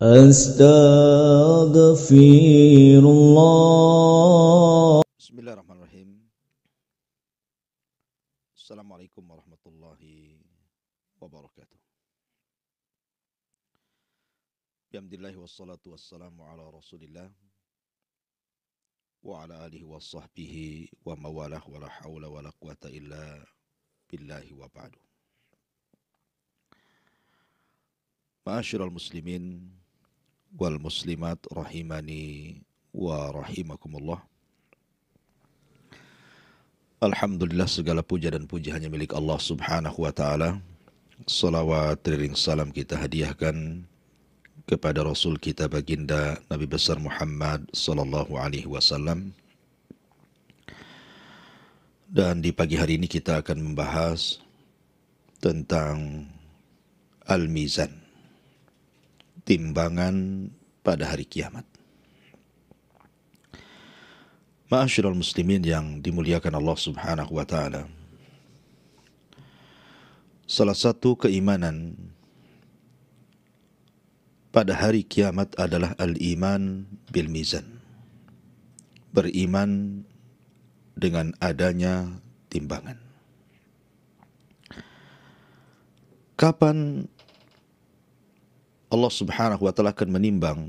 Astaghfirullah. Bismillahirrahmanirrahim. Assalamualaikum warahmatullahi wabarakatuh. Bihamdillahi wassalatu wassalamu ala rasulillah wa ala alihi wa sahbihi wa mawalah wa la hawla wa la quwata illa billahi wa ba'du. Ma'asyiral muslimin wal muslimat rahimani wa rahimakumullah. Alhamdulillah, segala puja dan puji hanya milik Allah subhanahu wa ta'ala. Salawat ring salam kita hadiahkan kepada Rasul kita baginda Nabi besar Muhammad sallallahu alaihi wasallam. Dan di pagi hari ini kita akan membahas tentang Al-Mizan, timbangan pada hari kiamat. Ma'asyiral muslimin yang dimuliakan Allah subhanahu wa ta'ala, salah satu keimanan pada hari kiamat adalah al-iman bil mizan, beriman dengan adanya timbangan. Kapan Allah subhanahu wa ta'ala akan menimbang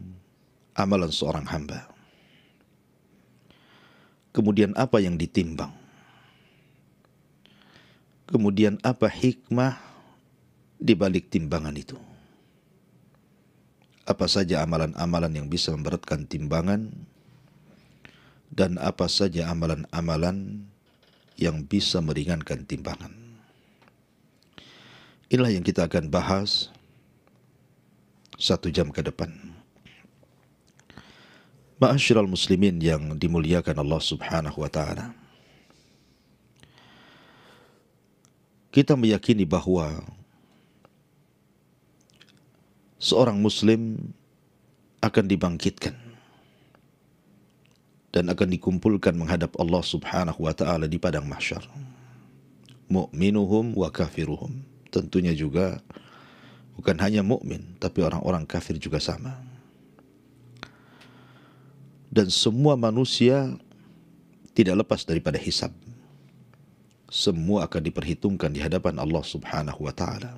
amalan seorang hamba? Kemudian apa yang ditimbang? Kemudian apa hikmah di balik timbangan itu? Apa saja amalan-amalan yang bisa memberatkan timbangan? Dan apa saja amalan-amalan yang bisa meringankan timbangan? Inilah yang kita akan bahas 1 jam ke depan. Ma'asyiral muslimin yang dimuliakan Allah subhanahu wa ta'ala, kita meyakini bahwa seorang muslim akan dibangkitkan dan akan dikumpulkan menghadap Allah subhanahu wa ta'ala di padang mahsyar. Mu'minuhum wa kafiruhum, tentunya juga bukan hanya mukmin, tapi orang-orang kafir juga sama. Dan semua manusia tidak lepas daripada hisab. Semua akan diperhitungkan di hadapan Allah subhanahu wa ta'ala.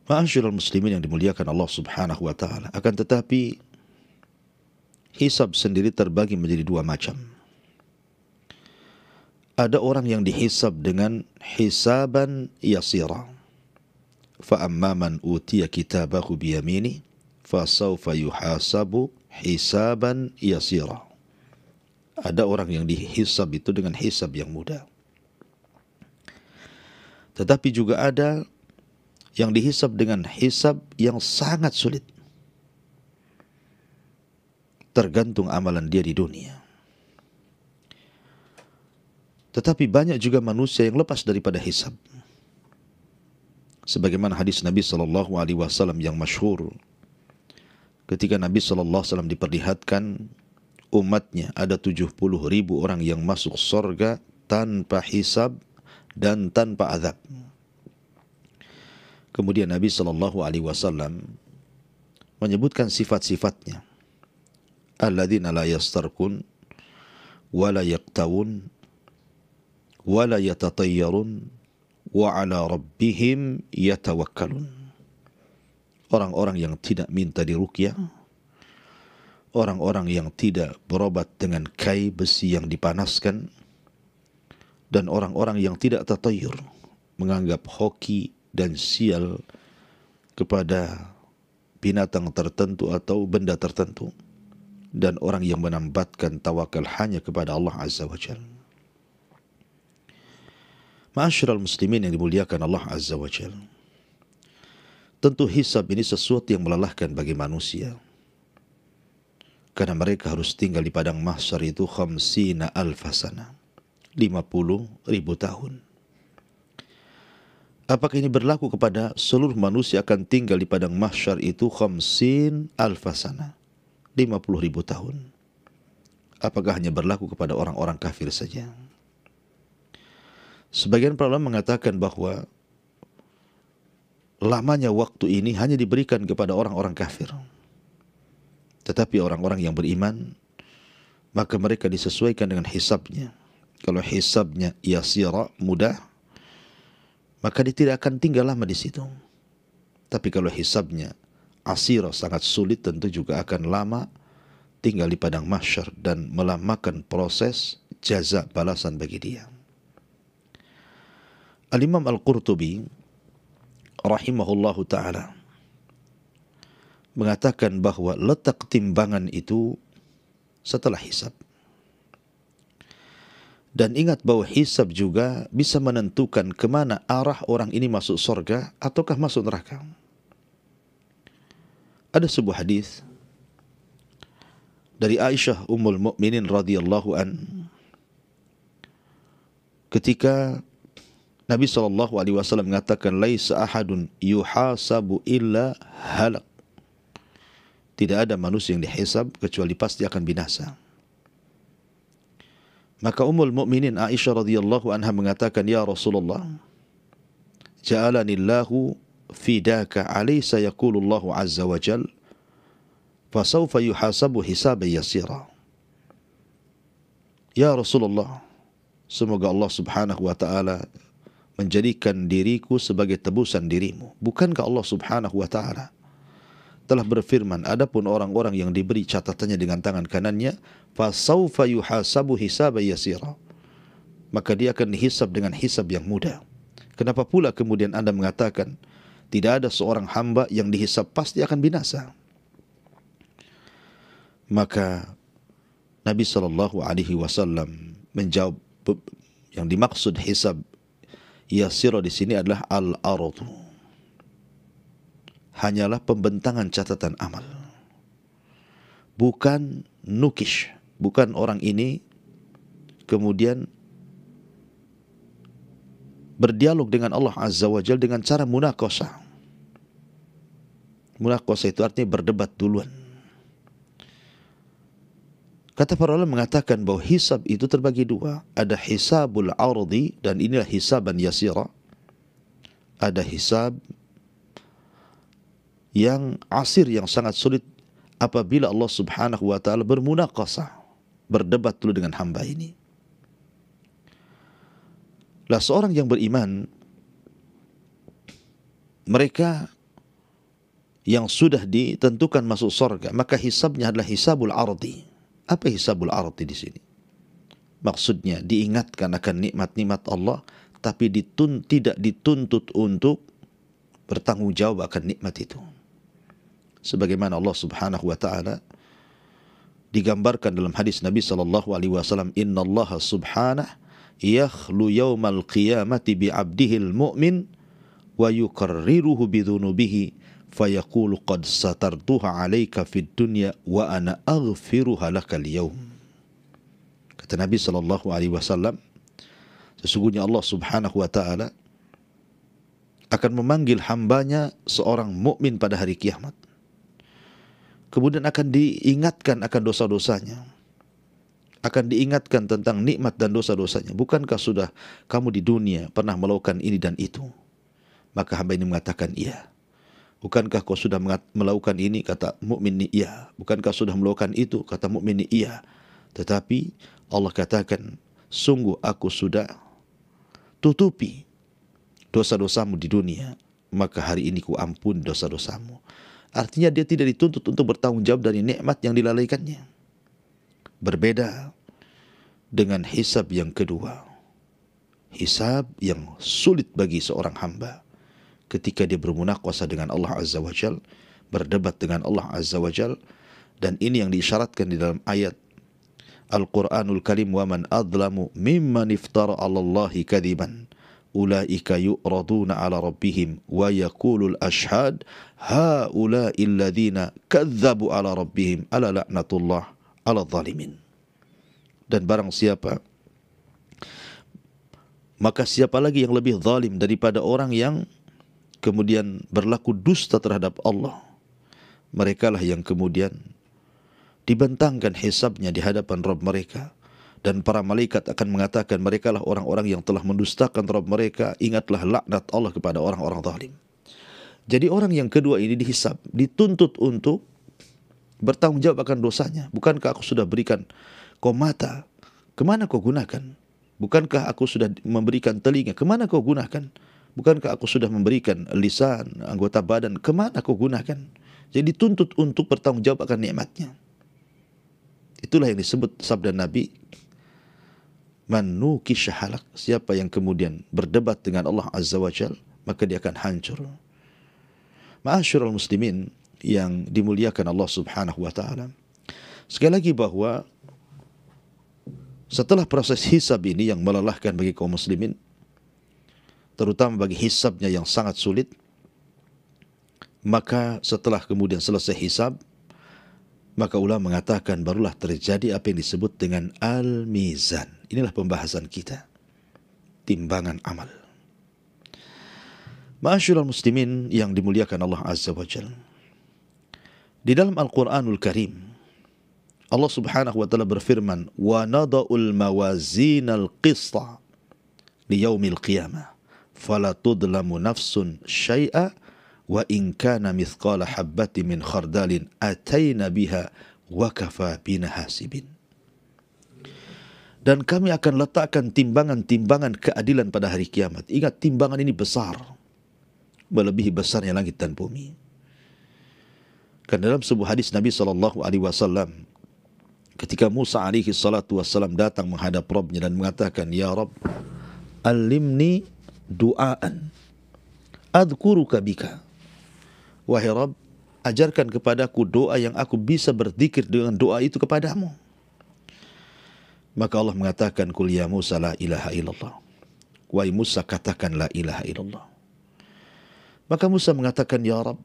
Ma'asyiral muslimin yang dimuliakan Allah subhanahu wa ta'ala, akan tetapi hisab sendiri terbagi menjadi 2 macam. Ada orang yang dihisab dengan hisaban yasira. Fa amma man utiya kitabahu biyamini fa sawfa yuhasabu hisaban yasira. Ada orang yang dihisab itu dengan hisab yang mudah. Tetapi juga ada yang dihisab dengan hisab yang sangat sulit, tergantung amalan dia di dunia. Tetapi banyak juga manusia yang lepas daripada hisab. Sebagaimana hadis Nabi SAW yang masyhur, ketika Nabi SAW diperlihatkan umatnya ada 70.000 orang yang masuk surga tanpa hisab dan tanpa azab. Kemudian Nabi SAW menyebutkan sifat-sifatnya. Alladzina la yastarkun wa la yaqtawun wa la yatatayyarun wa ala rabbihim yatawakkalun. Orang-orang yang tidak minta diruqyah, orang-orang yang tidak berobat dengan kai besi yang dipanaskan, dan orang-orang yang tidak tatayyur, menganggap hoki dan sial kepada binatang tertentu atau benda tertentu, dan orang yang menambatkan tawakal hanya kepada Allah Azza wa Jalla. Ma'asyiral muslimin yang dimuliakan Allah Azza wa Jalla, tentu hisab ini sesuatu yang melelahkan bagi manusia, karena mereka harus tinggal di padang mahsyar itu 50.000 sana, 50.000 tahun. Apakah ini berlaku kepada seluruh manusia akan tinggal di padang mahsyar itu 50.000 sana, 50.000 tahun? Apakah hanya berlaku kepada orang-orang kafir saja? Sebagian para ulama mengatakan bahwa lamanya waktu ini hanya diberikan kepada orang-orang kafir. Tetapi orang-orang yang beriman, maka mereka disesuaikan dengan hisabnya. Kalau hisabnya yasira, mudah, maka dia tidak akan tinggal lama di situ. Tapi kalau hisabnya asira, sangat sulit, tentu juga akan lama tinggal di padang mahsyar dan melamakan proses jaza balasan bagi dia. Al-Imam Al-Qurtubi rahimahullahu ta'ala mengatakan bahwa letak timbangan itu setelah hisab. Dan ingat bahwa hisab juga bisa menentukan kemana arah orang ini masuk surga ataukah masuk neraka. Ada sebuah hadis dari Aisyah Ummul Mukminin radhiyallahu an, ketika Nabi SAW mengatakan, laisa ahadun yuhasabu illa halak. Tidak ada manusia yang dihisab kecuali pasti akan binasa. Maka Ummul Mukminin Aisyah radhiyallahu anha mengatakan, ya Rasulullah, ja'alanillahu fidaka, alaysa yaqulullahu azza wa jal, fasawfa yuhasabu hisaban yasira. Ya Rasulullah, semoga Allah subhanahu wa ta'ala menjadikan diriku sebagai tebusan dirimu. Bukankah Allah subhanahu wa ta'ala telah berfirman, adapun orang-orang yang diberi catatannya dengan tangan kanannya, fasawfa yuhasabu hisaban yasira, maka dia akan dihisab dengan hisab yang mudah. Kenapa pula kemudian Anda mengatakan tidak ada seorang hamba yang dihisab pasti akan binasa? Maka Nabi SAW menjawab, yang dimaksud hisab yasira di sini adalah al-ardu, hanyalah pembentangan catatan amal, bukan nukish, bukan orang ini kemudian berdialog dengan Allah Azza wa Jalla dengan cara munaqashah. Munaqashah itu artinya berdebat duluan. Kata para ulama mengatakan bahwa hisab itu terbagi dua. Ada hisabul ardi, dan inilah hisaban yasira. Ada hisab yang asir, yang sangat sulit, apabila Allah subhanahu wa ta'ala bermunaqashah, berdebat dulu dengan hamba ini. Lah seorang yang beriman, mereka yang sudah ditentukan masuk surga, maka hisabnya adalah hisabul ardi. Apa hisabul ardi di sini? Maksudnya diingatkan akan nikmat-nikmat Allah, tapi tidak dituntut untuk bertanggung jawab akan nikmat itu. Sebagaimana Allah subhanahu wa ta'ala digambarkan dalam hadis Nabi SAW, Inna Allah subhanahu yakhlu yawmal qiyamati bi'abdihil mu'min wa yukarriruhu bidhunubihi fayaqulu qad satartuha alayka fid dunya wa ana aghfiruha laka al-yawm. Kata Nabi SAW, sesungguhnya Allah subhanahu wa ta'ala akan memanggil hambanya seorang mukmin pada hari kiamat. Kemudian akan diingatkan akan dosa-dosanya, akan diingatkan tentang nikmat dan dosa-dosanya. Bukankah sudah kamu di dunia pernah melakukan ini dan itu? Maka hamba ini mengatakan iya. Bukankah kau sudah melakukan ini? Kata mukmin ini iya. Bukankah sudah melakukan itu? Kata mukmin ini iya. Tetapi Allah katakan, sungguh aku sudah tutupi dosa-dosamu di dunia, maka hari ini ku ampun dosa-dosamu. Artinya dia tidak dituntut untuk bertanggung jawab dari nikmat yang dilalaikannya. Berbeda dengan hisab yang kedua, hisab yang sulit bagi seorang hamba ketika dia bermunaqashah dengan Allah Azza wa Jal, berdebat dengan Allah Azza wa Jal. Dan ini yang diisyaratkan di dalam ayat Al-Quranul Karim, wa man adlamu mimman iftara 'ala Allahi kadiban ulaika yu'raduna 'ala rabbihim wa yaqulul ashhad haula'i alladhina kadzabu 'ala rabbihim ala la'natullah 'ala zalimin. Dan barang siapa, maka siapa lagi yang lebih zalim daripada orang yang kemudian berlaku dusta terhadap Allah? Merekalah yang kemudian dibentangkan hisabnya di hadapan Rabb mereka, dan para malaikat akan mengatakan merekalah orang-orang yang telah mendustakan Rabb mereka. Ingatlah laknat Allah kepada orang-orang zalim. Jadi orang yang kedua ini dihisab, dituntut untuk bertanggung jawab akan dosanya. Bukankah aku sudah berikan kau mata, kemana kau gunakan? Bukankah aku sudah memberikan telinga, kemana kau gunakan? Bukankah aku sudah memberikan lisan, anggota badan, kemana kau gunakan? Jadi dituntut untuk bertanggung jawab akan nikmatnya. Itulah yang disebut sabda Nabi, man nukisha halak, siapa yang kemudian berdebat dengan Allah Azza wa Jal, maka dia akan hancur. Ma'asyiral muslimin yang dimuliakan Allah Subhanahu wa taala. Sekali lagi bahwa setelah proses hisab ini yang melelahkan bagi kaum muslimin, terutama bagi hisabnya yang sangat sulit, maka setelah kemudian selesai hisab, maka ulama mengatakan barulah terjadi apa yang disebut dengan al-mizan. Inilah pembahasan kita, timbangan amal. Ma'asyiral muslimin yang dimuliakan Allah Azza wa Jalla. Di dalam Al-Quranul Karim, Allah Subhanahu wa taala berfirman, "Wa nada'ul mawazinal qista li yaumil qiyamah, fala tudlamu nafsun syai'a wa in kana mithqala habbatin min khardalin ataina biha wa kafa bina hasibin." Dan kami akan letakkan timbangan-timbangan keadilan pada hari kiamat. Ingat, timbangan ini besar, melebihi besarnya langit dan bumi. Karena dalam sebuah hadis Nabi SAW, ketika Musa alaihi salatu wassalam datang menghadap Rabbnya dan mengatakan, "Ya Rabb, alimni du'aan adhkuruka bika." Wahai Rabb, ajarkan kepadaku doa yang aku bisa berzikir dengan doa itu kepadamu. Maka Allah mengatakan, "Qul ya Musa la ilaha illallah." Wahai Musa, katakan la ilaha illallah. Maka Musa mengatakan, "Ya Rabb,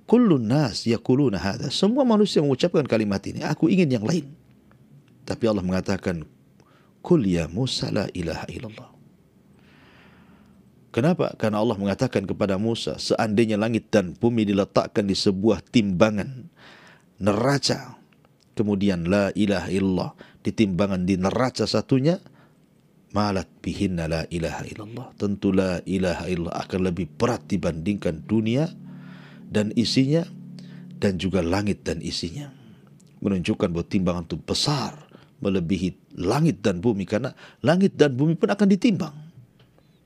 kullun nas yaquluna hadha." Semua manusia mengucapkan kalimat ini, aku ingin yang lain. Tapi Allah mengatakan, "Qul ya Musa la ilaha illallah." Kenapa? Karena Allah mengatakan kepada Musa, seandainya langit dan bumi diletakkan di sebuah timbangan neraca, kemudian la ilaha illallah ditimbangan di neraca satunya, malat bihinna la ilaha illallah. Tentu la ilaha illallah akan lebih berat dibandingkan dunia dan isinya, dan juga langit dan isinya. Menunjukkan bahwa timbangan itu besar, melebihi langit dan bumi, karena langit dan bumi pun akan ditimbang.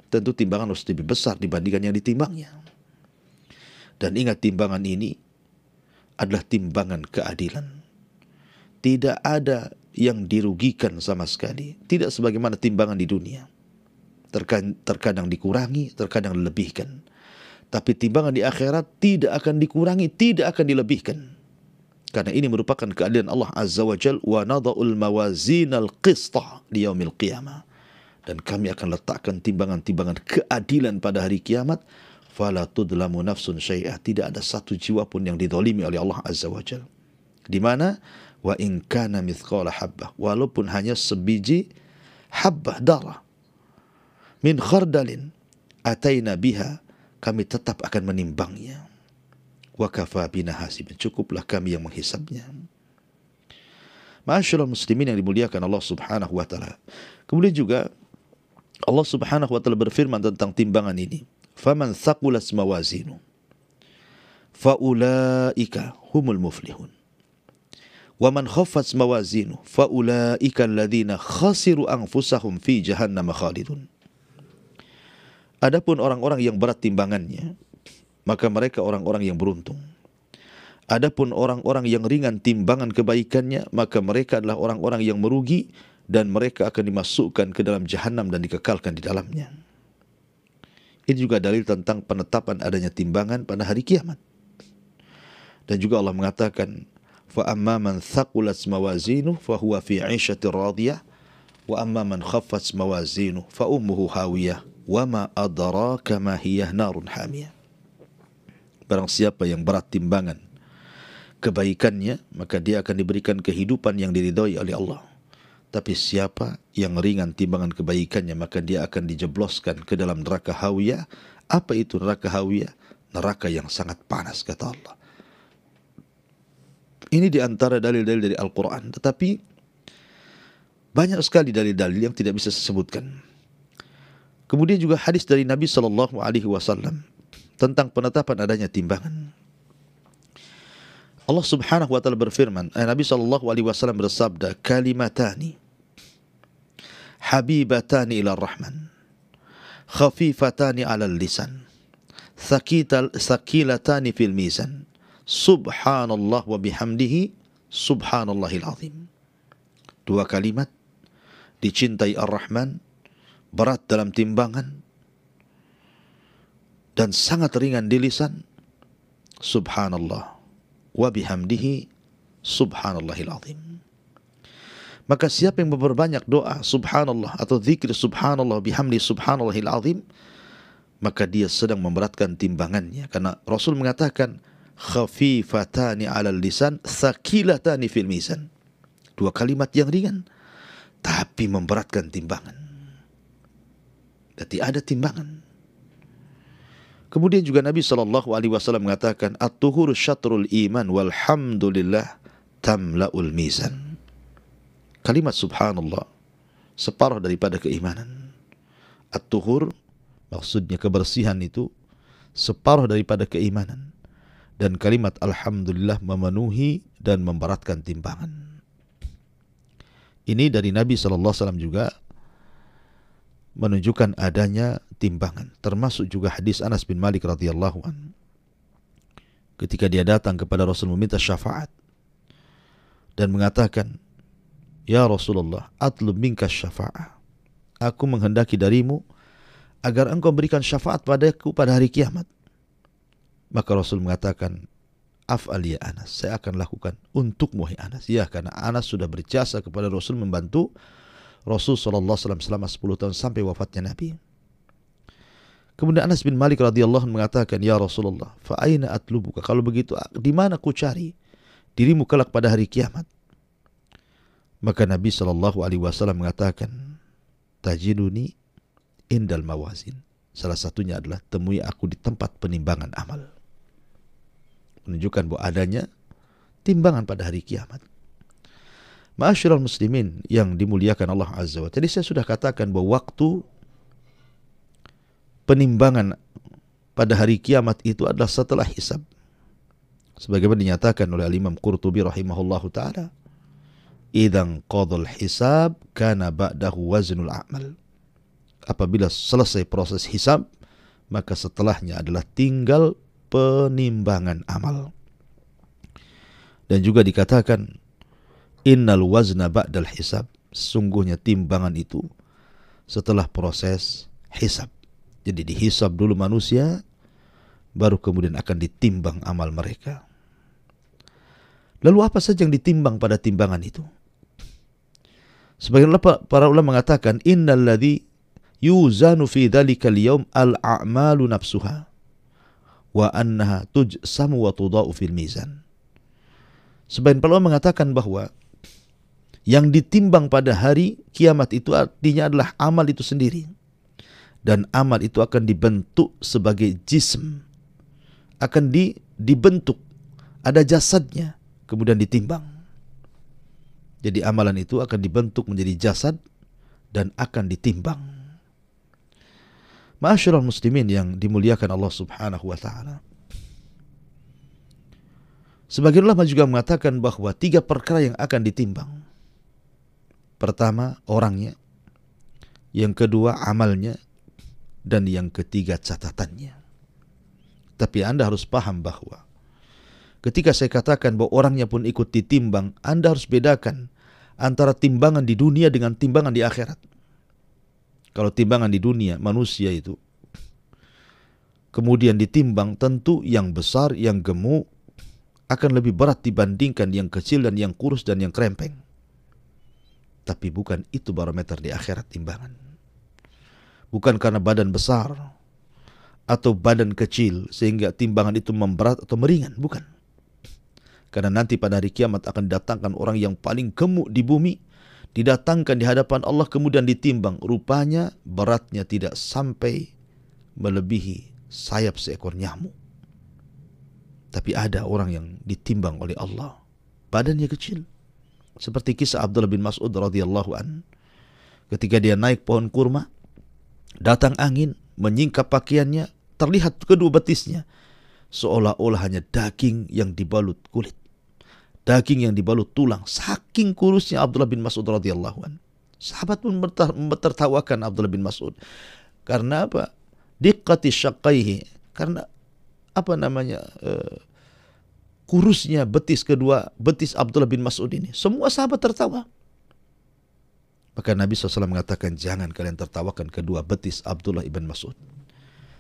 Tentu timbangan harus lebih besar dibandingkan yang ditimbangnya. Dan ingat, timbangan ini adalah timbangan keadilan. Tidak ada yang dirugikan sama sekali. Tidak sebagaimana timbangan di dunia. Terkadang dikurangi, terkadang dilebihkan. Tapi timbangan di akhirat tidak akan dikurangi, tidak akan dilebihkan. Karena ini merupakan keadilan Allah Azza wa Jal, "Wa nada'ul mawazinal qista di yaumil qiyamah." Dan kami akan letakkan timbangan-timbangan keadilan pada hari kiamat. "Fala tudlamu nafsun syai'ah." Tidak ada satu jiwa pun yang dizalimi oleh Allah Azza wa Jal. Di mana? Wa in kana mithqala habbah, walaupun hanya sebiji habbah darah, min khardalin ataina biha, kami tetap akan menimbangnya. Wa kafa bina hasibin, cukuplah kami yang menghisabnya. Ma'asyiral muslimin yang dimuliakan Allah Subhanahu wa taala. Kemudian juga Allah Subhanahu wa taala berfirman tentang timbangan ini, "Faman thaqulat mawazinu faulaika humul muflihun. Wa man khaffat mawazinu faulaika alladhina khasiru anfusahum fi jahannam khalidun." Adapun orang-orang yang berat timbangannya, maka mereka orang-orang yang beruntung. Adapun orang-orang yang ringan timbangan kebaikannya, maka mereka adalah orang-orang yang merugi dan mereka akan dimasukkan ke dalam jahannam dan dikekalkan di dalamnya. Ini juga dalil tentang penetapan adanya timbangan pada hari kiamat. Dan juga Allah mengatakan, "Fa amma man thaqulat mawazinu fa huwa fi 'ishatir radiyah wa amma man khaffat mawazinu fa ummuhu hawiyah wa ma adraka ma hiya narun hamiyah." Barang siapa yang berat timbangan kebaikannya, maka dia akan diberikan kehidupan yang diridhoi oleh Allah. Tapi siapa yang ringan timbangan kebaikannya, maka dia akan dijebloskan ke dalam neraka hawiyah. Apa itu neraka hawiyah? Neraka yang sangat panas, kata Allah. Ini di antara dalil-dalil dari Al-Quran. Tetapi banyak sekali dalil-dalil yang tidak bisa disebutkan. Kemudian juga hadis dari Nabi SAW tentang penetapan adanya timbangan. Allah Subhanahu wa taala berfirman, Nabi sallallahu alaihi wasallam bersabda, kalimatani habibatani ila rahman, khafifatani 'alal lisan, thaqilatani fil mizan, subhanallah wa bihamdihi, subhanallahil azim. Dua kalimat dicintai Ar-Rahman, berat dalam timbangan dan sangat ringan di lisan, subhanallah wa bihamdihi, subhanallahil azim. Maka siapa yang memperbanyak doa subhanallah atau zikir subhanallah bihamdi subhanallahil azim, maka dia sedang memberatkan timbangannya. Karena Rasul mengatakan khafifatani 'alal lisan, thaqilatani fil mizan. Dua kalimat yang ringan tapi memberatkan timbangan. Jadi ada timbangan. Kemudian juga Nabi SAW mengatakan, at-tuhuru syatrul iman walhamdulillah tamla'ul mizan. Kalimat subhanallah separuh daripada keimanan. At-tuhur maksudnya kebersihan itu separuh daripada keimanan. Dan kalimat alhamdulillah memenuhi dan memberatkan timbangan. Ini dari Nabi SAW juga menunjukkan adanya timbangan. Termasuk juga hadis Anas bin Malik radhiyallahu anhu. Ketika dia datang kepada Rasul meminta syafaat dan mengatakan, ya Rasulullah, atlub minka syafa'ah. Aku menghendaki darimu agar engkau berikan syafaat padaku pada hari kiamat. Maka Rasul mengatakan, af'al ya Anas, saya akan lakukan untukmu hai Anas. Ya, karena Anas sudah berjasa kepada Rasul, membantu Rasul SAW selama 10 tahun sampai wafatnya Nabi. Kemudian Anas bin Malik radhiyallahu anhu mengatakan, ya Rasulullah, fa aina atlubuka? Kalau begitu, di mana ku cari dirimu kelak pada hari kiamat? Maka Nabi SAW mengatakan, tajiduni indal mawazin. Salah satunya adalah temui aku di tempat penimbangan amal. Menunjukkan bahwa adanya timbangan pada hari kiamat. Ma'asyiral muslimin yang dimuliakan Allah Azza wa Jalla. Tadi saya sudah katakan bahwa waktu penimbangan pada hari kiamat itu adalah setelah hisab. Sebagaimana dinyatakan oleh Imam Qurtubi rahimahullahu ta'ala, idzan qadal hisab kana ba'dahu waznul a'mal. Apabila selesai proses hisab, maka setelahnya adalah tinggal penimbangan amal. Dan juga dikatakan, innal wazna ba'dal hisab. Sungguhnya timbangan itu setelah proses hisab. Jadi dihisab dulu manusia, baru kemudian akan ditimbang amal mereka. Lalu apa saja yang ditimbang pada timbangan itu? Sebagian para ulama mengatakan, innal ladzi yuzanu fi dzalikal yaum al-a'malu nafsuha wa annaha tujsamu wa tudau fil mizan. Sebagian para ulama mengatakan bahwa yang ditimbang pada hari kiamat itu artinya adalah amal itu sendiri. Dan amal itu akan dibentuk sebagai jism. Akan dibentuk. Ada jasadnya. Kemudian ditimbang. Jadi amalan itu akan dibentuk menjadi jasad dan akan ditimbang. Ma'asyiral muslimin yang dimuliakan Allah Subhanahu wa ta'ala. Sebagian ulama juga mengatakan bahwa 3 perkara yang akan ditimbang. Pertama, orangnya. Yang kedua, amalnya. Dan yang ketiga, catatannya. Tapi Anda harus paham bahwa ketika saya katakan bahwa orangnya pun ikut ditimbang, Anda harus bedakan antara timbangan di dunia dengan timbangan di akhirat. Kalau timbangan di dunia, manusia itu kemudian ditimbang, tentu yang besar, yang gemuk akan lebih berat dibandingkan yang kecil dan yang kurus dan yang krempeng. Tapi bukan itu barometer di akhirat timbangan. Bukan karena badan besar atau badan kecil sehingga timbangan itu memberat atau meringan, bukan. Karena nanti pada hari kiamat akan didatangkan orang yang paling gemuk di bumi, didatangkan di hadapan Allah kemudian ditimbang. Rupanya beratnya tidak sampai melebihi sayap seekor nyamuk. Tapi ada orang yang ditimbang oleh Allah, badannya kecil. Seperti kisah Abdullah bin Mas'ud radhiyallahu an. Ketika dia naik pohon kurma, datang angin, menyingkap pakaiannya, terlihat kedua betisnya seolah-olah hanya daging yang dibalut kulit, daging yang dibalut tulang. Saking kurusnya Abdullah bin Mas'ud radhiyallahu anhu. Sahabat pun tertawakan Abdullah bin Mas'ud. Karena apa? Diqqati syaqqaihi. Karena kurusnya betis Abdullah bin Mas'ud ini. Semua sahabat tertawa. Maka Nabi SAW mengatakan, jangan kalian tertawakan kedua betis Abdullah bin Mas'ud.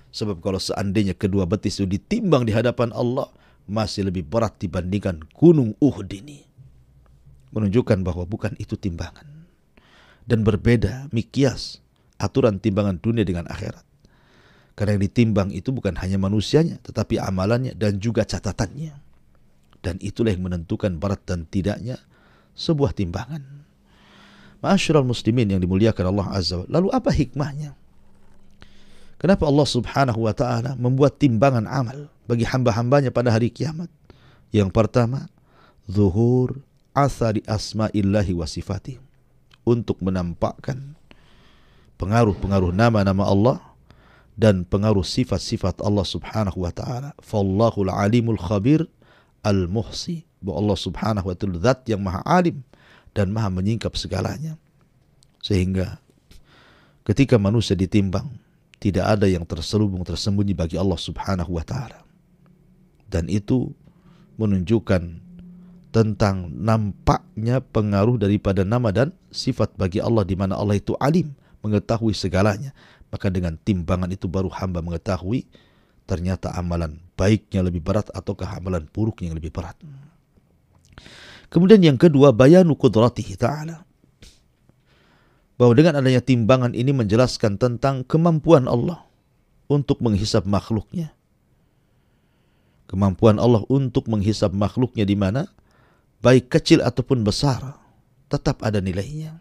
Sebab kalau seandainya kedua betis itu ditimbang di hadapan Allah, masih lebih berat dibandingkan gunung Uhud ini. Menunjukkan bahwa bukan itu timbangan. Dan berbeda mikias aturan timbangan dunia dengan akhirat. Karena yang ditimbang itu bukan hanya manusianya, tetapi amalannya dan juga catatannya. Dan itulah yang menentukan berat dan tidaknya sebuah timbangan. Ma'asyiral muslimin yang dimuliakan Allah Azza wa Jalla. Lalu apa hikmahnya? Kenapa Allah Subhanahu wa ta'ala membuat timbangan amal bagi hamba-hambanya pada hari kiamat? Yang pertama, zuhur athari asma'illahi wa sifatih. Untuk menampakkan pengaruh-pengaruh nama-nama Allah dan pengaruh sifat-sifat Allah Subhanahu wa ta'ala. Fallahul alimul khabir al-muhsi. Bahwa Allah Subhanahu wa ta'ala zat yang maha alim dan maha menyingkap segalanya. Sehingga ketika manusia ditimbang, tidak ada yang tersembunyi bagi Allah Subhanahu wa ta'ala. Dan itu menunjukkan tentang nampaknya pengaruh daripada nama dan sifat bagi Allah, di mana Allah itu alim, mengetahui segalanya. Maka dengan timbangan itu baru hamba mengetahui ternyata amalan baiknya lebih berat ataukah amalan buruknya yang lebih berat. Kemudian yang kedua, bayanu qudratihi ta'ala. Bahwa dengan adanya timbangan ini menjelaskan tentang kemampuan Allah untuk menghisab makhluknya. Kemampuan Allah untuk menghisab makhluknya, di mana baik kecil ataupun besar tetap ada nilainya.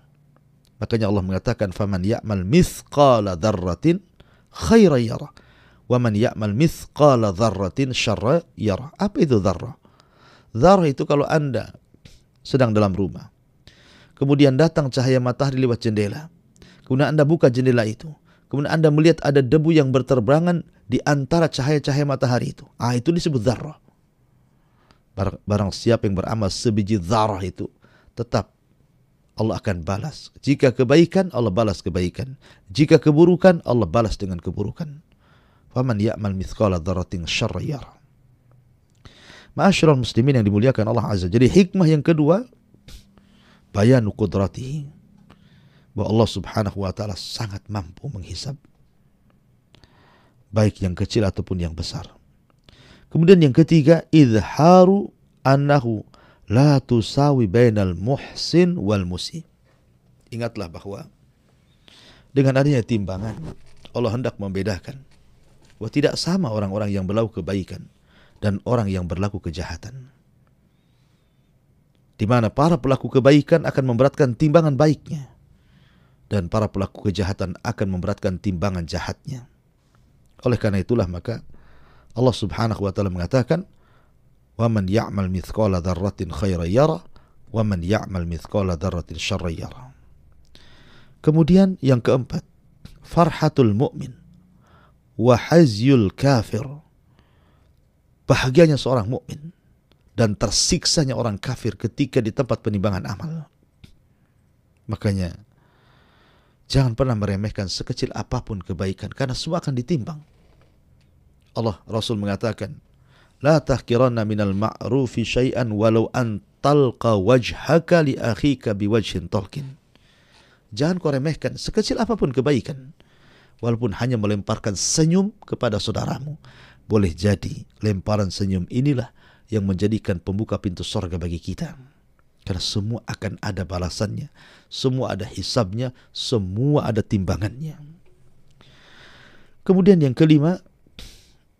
Makanya Allah mengatakan, faman ya'mal mithqala dzarratin khairan yara wa man ya'mal mithqala dzarratin syarran yara. Apa itu dzarrah? Dzarrah itu kalau Anda sedang dalam rumah, kemudian datang cahaya matahari lewat jendela, kemudian Anda buka jendela itu, kemudian Anda melihat ada debu yang berterbangan di antara cahaya-cahaya matahari itu. Itu disebut dzarrah. Barang siapa yang beramal sebiji dzarrah itu, tetap Allah akan balas. Jika kebaikan, Allah balas kebaikan. Jika keburukan, Allah balas dengan keburukan. Faman ya'mal mithqala dzarratin syarran yara. Ma'asyiral muslimin yang dimuliakan Allah Azza. Jadi hikmah yang kedua, bayanu qudratihi. Bahwa Allah Subhanahu wa ta'ala sangat mampu menghisab, baik yang kecil ataupun yang besar. Kemudian yang ketiga, izharu annahu la tusawi bainal muhsin wal musi. Ingatlah bahwa dengan adanya timbangan, Allah hendak membedakan bahwa tidak sama orang-orang yang berlaku kebaikan dan orang yang berlaku kejahatan. Di mana para pelaku kebaikan akan memberatkan timbangan baiknya, dan para pelaku kejahatan akan memberatkan timbangan jahatnya. Oleh karena itulah maka Allah Subhanahu wa ta'ala mengatakan, wa man ya'mal mithqala dzarratin khairan yara wa man ya'mal mithqala dzarratin syarran yara. Kemudian yang keempat, farhatul mu'min wa hazyul kafir. Bahagianya seorang mukmin dan tersiksanya orang kafir ketika di tempat penimbangan amal. Makanya jangan pernah meremehkan sekecil apapun kebaikan, karena semua akan ditimbang. Rasul mengatakan, la tahkiranna minal ma'rufi syai'an walau an talqa wajhaka li akhika biwajhin talqin. Jangan kau remehkan sekecil apapun kebaikan, walaupun hanya melemparkan senyum kepada saudaramu. Boleh jadi lemparan senyum inilah yang menjadikan pembuka pintu surga bagi kita. Karena semua akan ada balasannya, semua ada hisabnya, semua ada timbangannya. Kemudian yang kelima,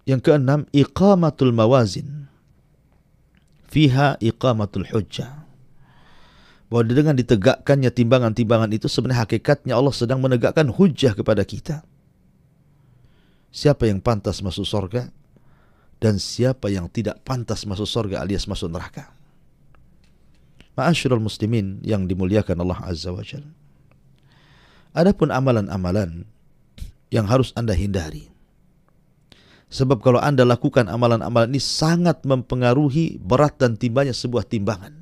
yang keenam, iqamatul mawazin fiha iqamatul hujjah. Bahwa dengan ditegakkannya timbangan-timbangan itu, sebenarnya hakikatnya Allah sedang menegakkan hujjah kepada kita. Siapa yang pantas masuk surga dan siapa yang tidak pantas masuk surga alias masuk neraka. Ma'asyiral muslimin yang dimuliakan Allah Azza wa Jalla. Adapun amalan-amalan yang harus Anda hindari, Sebab kalau Anda lakukan amalan-amalan ini sangat mempengaruhi berat dan timbanya sebuah timbangan.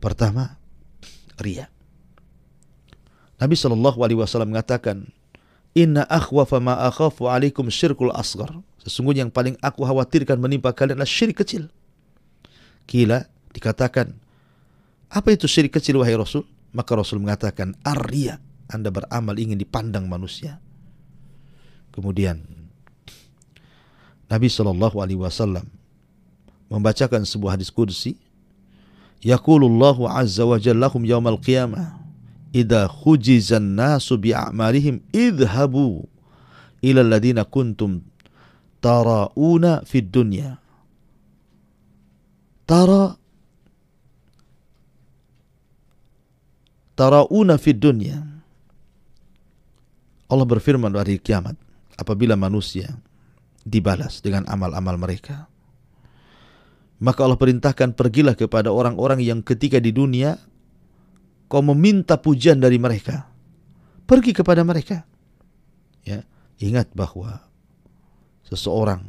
Pertama, riya. Nabi SAW mengatakan, Inna akhwafa ma akhafu alaikum syirkul asghar. Sesungguhnya yang paling aku khawatirkan menimpa kalian adalah syirik kecil. Kila, dikatakan, apa itu syirik kecil wahai Rasul? Maka Rasul mengatakan, ar-riya. Anda beramal ingin dipandang manusia. Kemudian Nabi SAW membacakan sebuah hadis qudsi, Yaqulullahu azza wa jallahum yawmal qiyamah, idza khujizan nasu bi'amalihim idhabu ila alladhina kuntum tara'una fid dunya. Tara'una fid dunya. Allah berfirman di hari kiamat, apabila manusia dibalas dengan amal-amal mereka, maka Allah perintahkan, pergilah kepada orang-orang yang ketika di dunia kau meminta pujian dari mereka. Pergi kepada mereka. Ya, ingat bahwa seseorang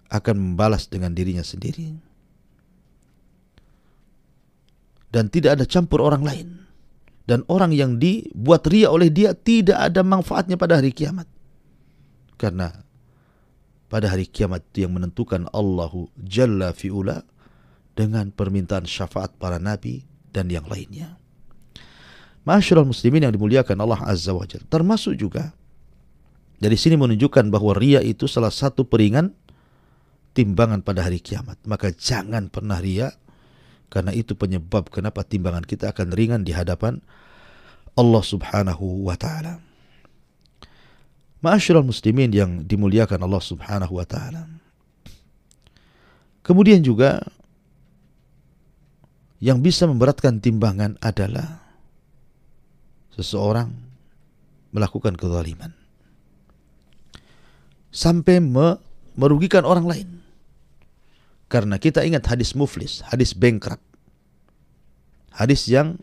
akan membalas dengan dirinya sendiri. Dan tidak ada campur orang lain. Dan orang yang dibuat riya oleh dia tidak ada manfaatnya pada hari kiamat. Karena pada hari kiamat yang menentukan Allahu Jalla fi'ula dengan permintaan syafaat para nabi dan yang lainnya. Ma'asyiral muslimin yang dimuliakan Allah Azza wa Jalla. Termasuk juga dari sini menunjukkan bahwa riya itu salah satu peringan timbangan pada hari kiamat. Maka jangan pernah riya, karena itu penyebab kenapa timbangan kita akan ringan di hadapan Allah Subhanahu wa ta'ala. Ma'asyiral muslimin yang dimuliakan Allah Subhanahu wa ta'ala. Kemudian juga yang bisa memberatkan timbangan adalah seseorang melakukan kezaliman sampai merugikan orang lain. Karena kita ingat hadis muflis, hadis bankrupt. Hadis yang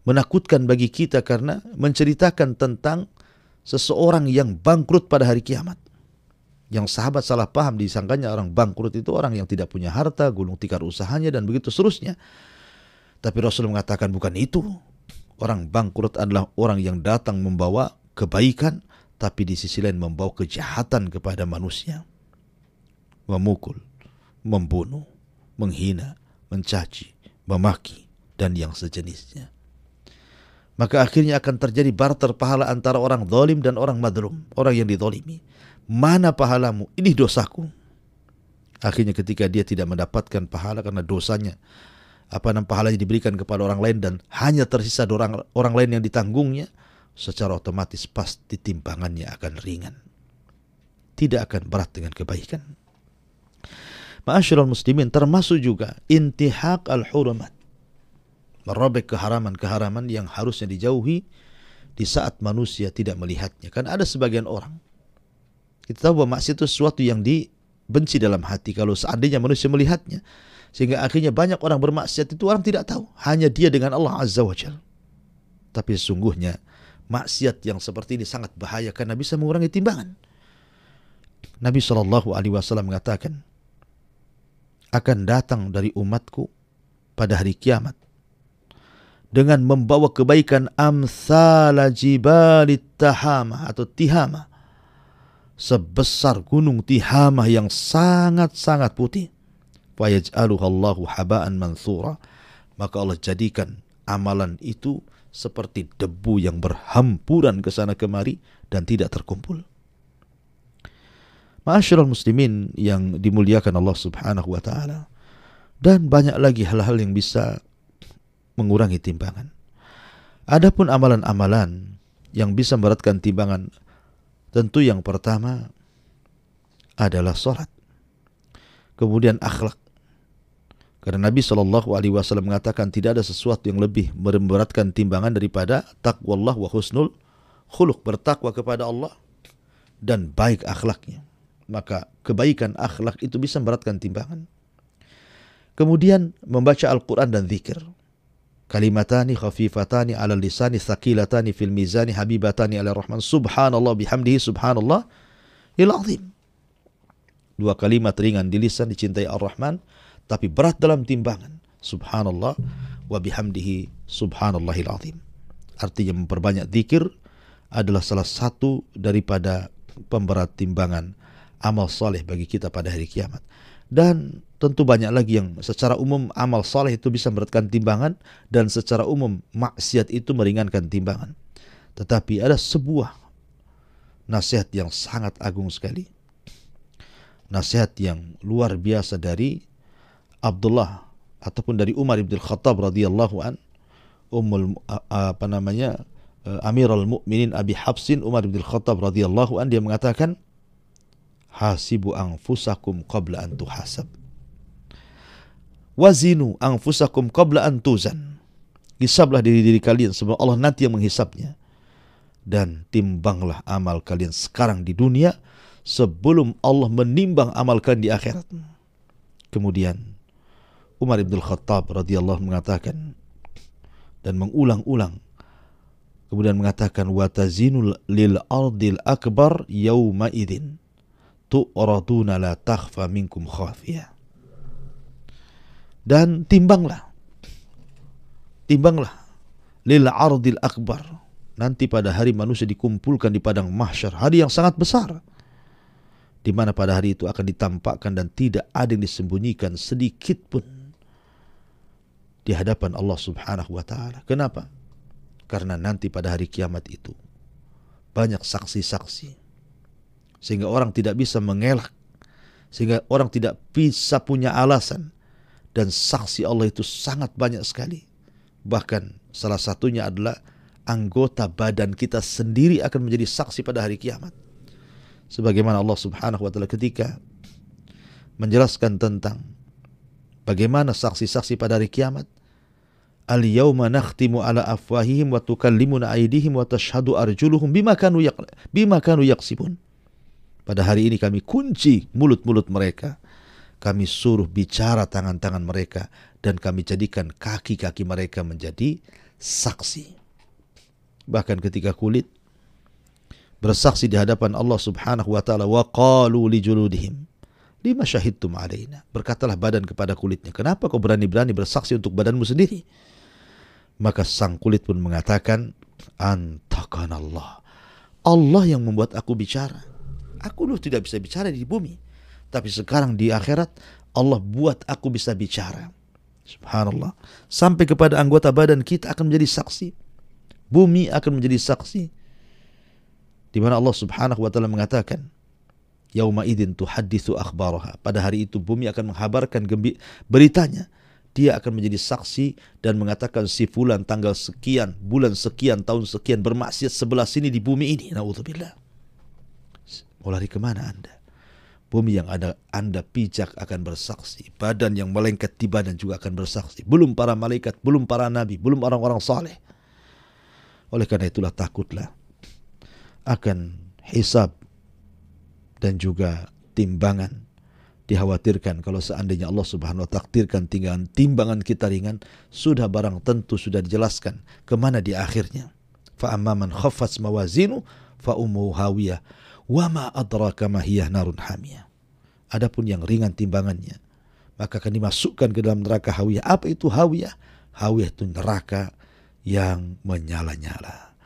menakutkan bagi kita karena menceritakan tentang seseorang yang bangkrut pada hari kiamat. Yang sahabat salah paham, disangkanya orang bangkrut itu orang yang tidak punya harta, gulung tikar usahanya, dan begitu seterusnya. Tapi Rasul mengatakan bukan itu. Orang bangkrut adalah orang yang datang membawa kebaikan, tapi di sisi lain membawa kejahatan kepada manusia. Memukul, membunuh, menghina, mencaci, memaki, dan yang sejenisnya. Maka akhirnya akan terjadi barter pahala antara orang zalim dan orang madlum, orang yang dizalimi. Mana pahalamu? Ini dosaku. Akhirnya ketika dia tidak mendapatkan pahala karena dosanya, pahalanya diberikan kepada orang lain dan hanya tersisa orang lain yang ditanggungnya, secara otomatis pasti timbangannya akan ringan. Tidak akan berat dengan kebaikan. Ma'asyiral muslimin, termasuk juga intihak al-hurumat. Merobek keharaman-keharaman yang harusnya dijauhi di saat manusia tidak melihatnya. Kan ada sebagian orang, kita tahu bahwa maksiat itu sesuatu yang dibenci dalam hati kalau seandainya manusia melihatnya. Sehingga akhirnya banyak orang bermaksiat itu orang tidak tahu. Hanya dia dengan Allah Azza wa Jalla. Tapi sesungguhnya maksiat yang seperti ini sangat bahaya karena bisa mengurangi timbangan. Nabi SAW mengatakan, akan datang dari umatku pada hari kiamat dengan membawa kebaikan amsala jibalit tahama atau tihama, sebesar gunung Tihama yang sangat-sangat putih. Fayaj'aluhallahu haba'an mansura. Maka Allah jadikan amalan itu seperti debu yang berhampuran ke sana kemari dan tidak terkumpul. Ma'asyiral muslimin yang dimuliakan Allah Subhanahu wa ta'ala. Dan banyak lagi hal-hal yang bisa mengurangi timbangan. Adapun amalan-amalan yang bisa memberatkan timbangan, tentu yang pertama adalah salat. Kemudian akhlak. Karena Nabi SAW mengatakan tidak ada sesuatu yang lebih memberatkan timbangan daripada taqwallah wa husnul khuluq, bertakwa kepada Allah dan baik akhlaknya. Maka kebaikan akhlak itu bisa memberatkan timbangan. Kemudian membaca Al-Quran dan zikir. Kalimatani khafifatani ala lisani thaqilatani fil mizani habibatani ala rahman subhanallah bihamdihi subhanallah azim. Dua kalimat ringan di lisan dicintai Ar-Rahman, tapi berat dalam timbangan. Subhanallah wa bihamdihi subhanallahil azim. Artinya memperbanyak zikir adalah salah satu daripada pemberat timbangan amal saleh bagi kita pada hari kiamat. Dan tentu banyak lagi yang secara umum amal saleh itu bisa memberatkan timbangan, dan secara umum maksiat itu meringankan timbangan. Tetapi ada sebuah nasihat yang sangat agung sekali, nasihat yang luar biasa dari Abdullah ataupun dari Umar bin Khattab radhiyallahu an, Amirul Mukminin Abi Hafsin Umar bin Khattab radhiyallahu an, dia mengatakan, hasibu anfusakum qabla an tuhasab, wazinu anfusakum qabla an tuzan. Hisablah diri-diri kalian sebelum Allah nanti yang menghisapnya, dan timbanglah amal kalian sekarang di dunia sebelum Allah menimbang amal kalian di akhirat. Kemudian Umar bin Khattab radhiyallahu mengatakan dan mengulang-ulang, kemudian mengatakan, wa tazinul lil ardil akbar yauma idzin tu'raduna la takhfa minkum khafiyah. Dan timbanglah lil ardil akbar, nanti pada hari manusia dikumpulkan di padang mahsyar, hari yang sangat besar, di mana pada hari itu akan ditampakkan dan tidak ada yang disembunyikan sedikit pun di hadapan Allah Subhanahu wa taala. Kenapa? Karena nanti pada hari kiamat itu banyak saksi-saksi, sehingga orang tidak bisa mengelak, sehingga orang tidak bisa punya alasan, dan saksi Allah itu sangat banyak sekali. Bahkan salah satunya adalah anggota badan kita sendiri akan menjadi saksi pada hari kiamat. Sebagaimana Allah Subhanahu wa taala ketika menjelaskan tentang bagaimana saksi-saksi pada hari kiamat, al-yawma nakhtimu ala afwahihim wa tukallimuna aydihim wa tashhadu arjuluhum bima kanu yaksibun. Pada hari ini kami kunci mulut-mulut mereka, kami suruh bicara tangan-tangan mereka, dan kami jadikan kaki-kaki mereka menjadi saksi. Bahkan ketika kulit bersaksi di hadapan Allah Subhanahu wa taala, wa qalu li juludihim lima syahidtum alaina. Berkatalah badan kepada kulitnya, kenapa kau berani-berani bersaksi untuk badanmu sendiri? Maka sang kulit pun mengatakan, antakanallah, Allah yang membuat aku bicara. Aku dulu tidak bisa bicara di bumi, tapi sekarang di akhirat Allah buat aku bisa bicara. Subhanallah. Sampai kepada anggota badan kita akan menjadi saksi. Bumi akan menjadi saksi. Di mana Allah Subhanahu wa taala mengatakan, yauma idzin tuhadditsu akhbaraha. Pada hari itu bumi akan menghabarkan beritanya. Dia akan menjadi saksi dan mengatakan, si fulan tanggal sekian, bulan sekian, tahun sekian bermaksiat sebelah sini di bumi ini. Na'udzubillah. Mau lari kemana Anda? Bumi yang ada Anda pijak akan bersaksi. Badan yang melengket di badan juga akan bersaksi. Belum para malaikat, belum para nabi, belum orang-orang saleh. Oleh karena itulah takutlah akan hisab dan juga timbangan. Dikhawatirkan kalau seandainya Allah Subhanahu wa ta'ala takdirkan timbangan kita ringan, sudah barang tentu sudah dijelaskan kemana di akhirnya. Fa amma man khaffat mawazinu fa ummuhu hawiyah wa ma adraka ma hiya narun hamiyah. Adapun yang ringan timbangannya, maka akan dimasukkan ke dalam neraka hawiyah. Apa itu hawiyah? Hawiyah itu neraka yang menyala-nyala.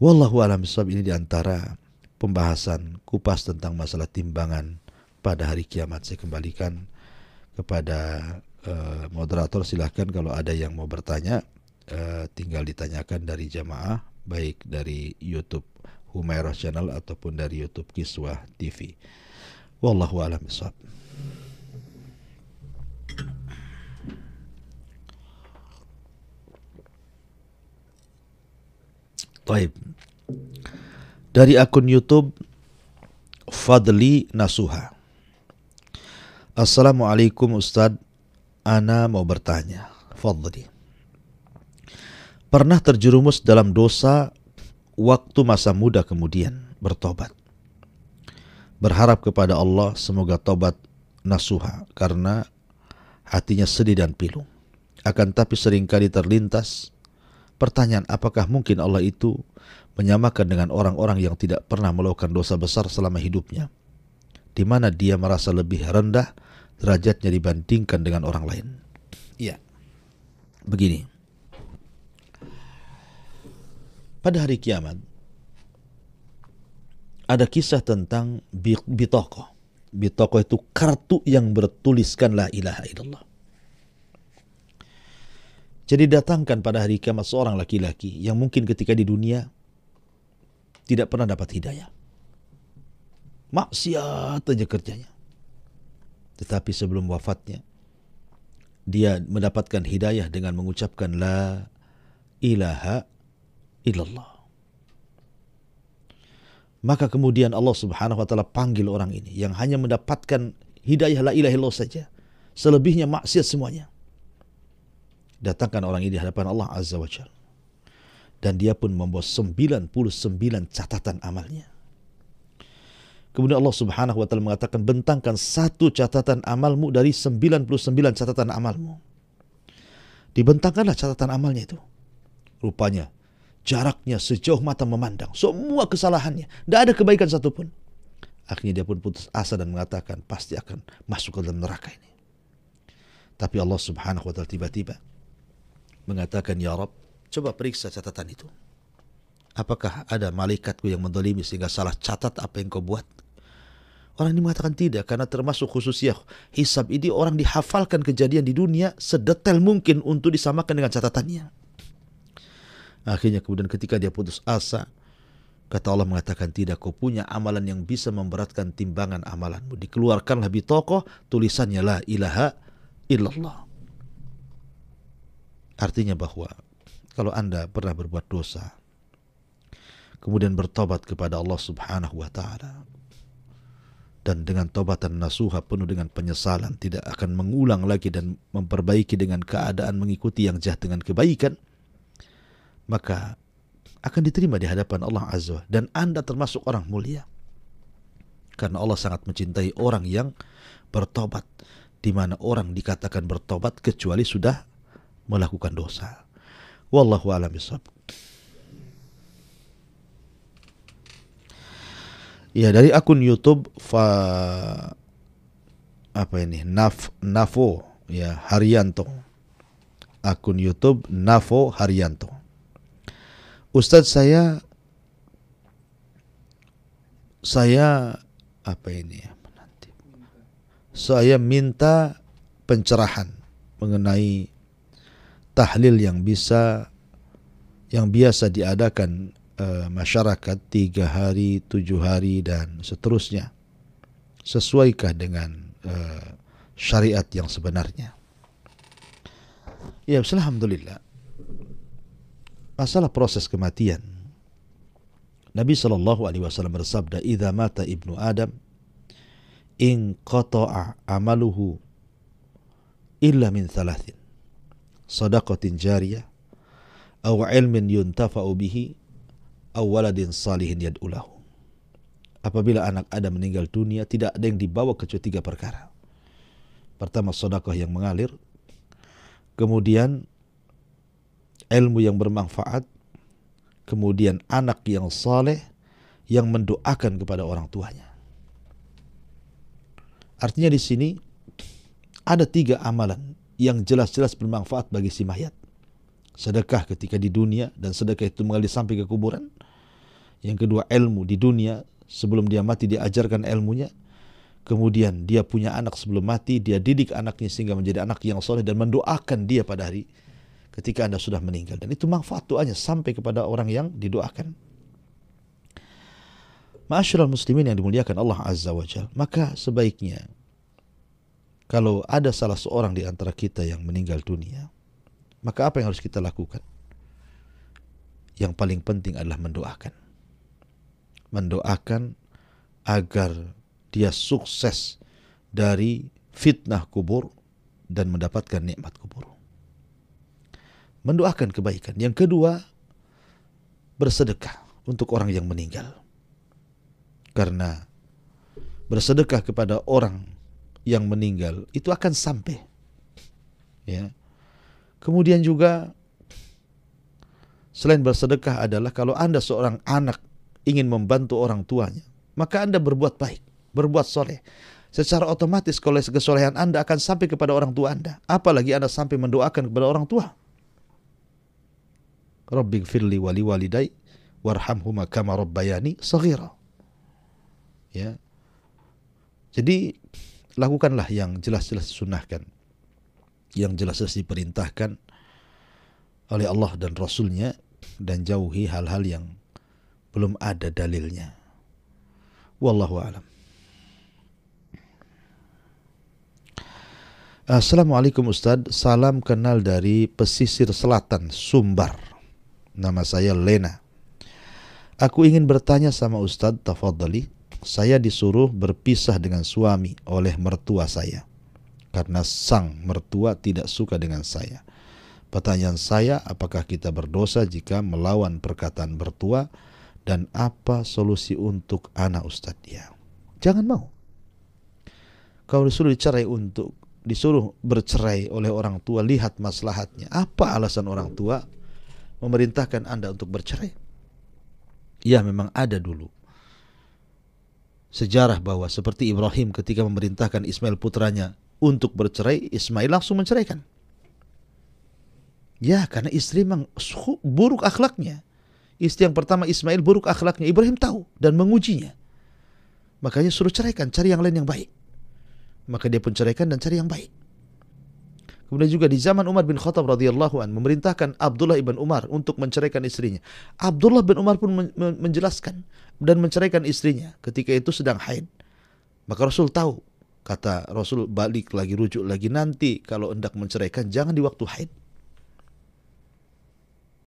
Wallahu a'lam bishawab. Ini diantara pembahasan kupas tentang masalah timbangan pada hari kiamat. Saya kembalikan kepada moderator. Silahkan kalau ada yang mau bertanya, tinggal ditanyakan dari jamaah, baik dari YouTube Humairah Channel ataupun dari YouTube Kiswah TV. Wallahu a'lam bishawab. Baik. Dari akun YouTube Fadli Nasuha. Assalamualaikum Ustadz, ana mau bertanya. Fadli, pernah terjerumus dalam dosa waktu masa muda kemudian bertobat. Berharap kepada Allah semoga tobat nasuha karena hatinya sedih dan pilu. Akan tapi seringkali terlintas Pertanyaan, apakah mungkin Allah itu menyamakan dengan orang-orang yang tidak pernah melakukan dosa besar selama hidupnya, di mana dia merasa lebih rendah derajatnya dibandingkan dengan orang lain? Iya, begini. Pada hari kiamat ada kisah tentang bitokoh. Bitokoh itu kartu yang bertuliskan la ilaha illallah. Jadi datangkan pada hari kiamat seorang laki-laki yang mungkin ketika di dunia tidak pernah dapat hidayah. Maksiat aja kerjanya. Tetapi sebelum wafatnya, dia mendapatkan hidayah dengan mengucapkan la ilaha illallah. Maka kemudian Allah Subhanahu wa taala panggil orang ini yang hanya mendapatkan hidayah la ilaha illallah saja. Selebihnya maksiat semuanya. Datangkan orang ini di hadapan Allah Azza wa Jalla. Dan dia pun membawa 99 catatan amalnya. Kemudian Allah Subhanahu wa taala mengatakan, bentangkan satu catatan amalmu dari 99 catatan amalmu. Dibentangkanlah catatan amalnya itu. Rupanya jaraknya sejauh mata memandang. Semua kesalahannya, tidak ada kebaikan satupun. Akhirnya dia pun putus asa dan mengatakan, pasti akan masuk ke dalam neraka ini. Tapi Allah Subhanahu wa taala tiba-tiba mengatakan, ya Rabb, coba periksa catatan itu. Apakah ada malaikatku yang mendolimi sehingga salah catat apa yang kau buat? Orang ini mengatakan tidak, karena termasuk khususnya hisab ini orang dihafalkan kejadian di dunia sedetail mungkin untuk disamakan dengan catatannya. Akhirnya kemudian ketika dia putus asa, kata Allah mengatakan, tidak, kau punya amalan yang bisa memberatkan timbangan amalanmu. Dikeluarkanlah bitokoh, tulisannya la ilaha illallah. Artinya bahwa kalau Anda pernah berbuat dosa, kemudian bertobat kepada Allah Subhanahu wa taala, dan dengan tobatan nasuha penuh dengan penyesalan, tidak akan mengulang lagi dan memperbaiki dengan keadaan mengikuti yang jahat dengan kebaikan, maka akan diterima di hadapan Allah Azza wa Jalla, dan Anda termasuk orang mulia. Karena Allah sangat mencintai orang yang bertobat, di mana orang dikatakan bertobat kecuali sudah melakukan dosa. Wallahu a'lam bishawab. Ya, dari akun YouTube Nafo ya Haryanto. Akun YouTube Nafo Haryanto. Ustadz, saya saya minta pencerahan mengenai tahlil yang biasa diadakan masyarakat 3 hari, 7 hari dan seterusnya. Sesuaikah dengan syariat yang sebenarnya? Ya, alhamdulillah. Masalah proses kematian, Nabi SAW bersabda, "Idza mata ibnu Adam, in qata'a amaluhu illa min thalathin. Sadaqatin jariyah, aw ilmin yuntafa'u bihi, aw waladin salihin yad'u lahu." Apabila anak Adam meninggal dunia, tidak ada yang dibawa kecuali 3 perkara. Pertama, sedekah yang mengalir. Kemudian ilmu yang bermanfaat. Kemudian anak yang saleh yang mendoakan kepada orang tuanya. Artinya di sini ada 3 amalan yang jelas-jelas bermanfaat bagi si mayat. Sedekah ketika di dunia, dan sedekah itu mengalir sampai ke kuburan. Yang kedua, ilmu di dunia, sebelum dia mati diajarkan ilmunya. Kemudian dia punya anak sebelum mati, dia didik anaknya sehingga menjadi anak yang soleh dan mendoakan dia pada hari ketika Anda sudah meninggal. Dan itu manfaat doanya sampai kepada orang yang didoakan. Ma'asyiral muslimin yang dimuliakan Allah Azza wa Jalla, maka sebaiknya kalau ada salah seorang di antara kita yang meninggal dunia, maka apa yang harus kita lakukan? Yang paling penting adalah mendoakan. Mendoakan agar dia sukses dari fitnah kubur dan mendapatkan nikmat kubur. Mendoakan kebaikan. Yang kedua, bersedekah untuk orang yang meninggal. Karena bersedekah kepada orang yang meninggal itu akan sampai. Ya. Kemudian juga selain bersedekah adalah kalau Anda seorang anak ingin membantu orang tuanya, maka Anda berbuat baik, berbuat soleh. Secara otomatis kesolehan Anda akan sampai kepada orang tua Anda. Apalagi Anda sampai mendoakan kepada orang tua. Rabbighfirli wali walidai warhamhuma kama rabbayani shaghira. Ya. Jadi lakukanlah yang jelas-jelas disunahkan, yang jelas-jelas diperintahkan oleh Allah dan Rasulnya, dan jauhi hal-hal yang belum ada dalilnya. Wallahu a'lam. Assalamualaikum Ustaz, salam kenal dari pesisir selatan Sumbar. Nama saya Lena. Aku ingin bertanya sama Ustaz, tafadhali. Saya disuruh berpisah dengan suami oleh mertua saya karena sang mertua tidak suka dengan saya. Pertanyaan saya, apakah kita berdosa jika melawan perkataan mertua, dan apa solusi untuk anak Ustaz? Ya, jangan mau. Kalau disuruh bercerai oleh orang tua, lihat maslahatnya. Apa alasan orang tua memerintahkan Anda untuk bercerai? Ya, memang ada dulu sejarah bahwa seperti Ibrahim ketika memerintahkan Ismail putranya untuk bercerai, Ismail langsung menceraikan. Ya, karena istri memang buruk akhlaknya. Istri yang pertama Ismail buruk akhlaknya, Ibrahim tahu dan mengujinya. Makanya suruh ceraikan, cari yang lain yang baik. Maka dia pun ceraikan dan cari yang baik. Kemudian juga di zaman Umar bin Khattab radhiyallahu an memerintahkan Abdullah ibn Umar untuk menceraikan istrinya. Abdullah bin Umar pun menjelaskan dan menceraikan istrinya ketika itu sedang haid. Maka Rasul tahu, kata Rasul, balik lagi, rujuk lagi, nanti kalau hendak menceraikan jangan di waktu haid.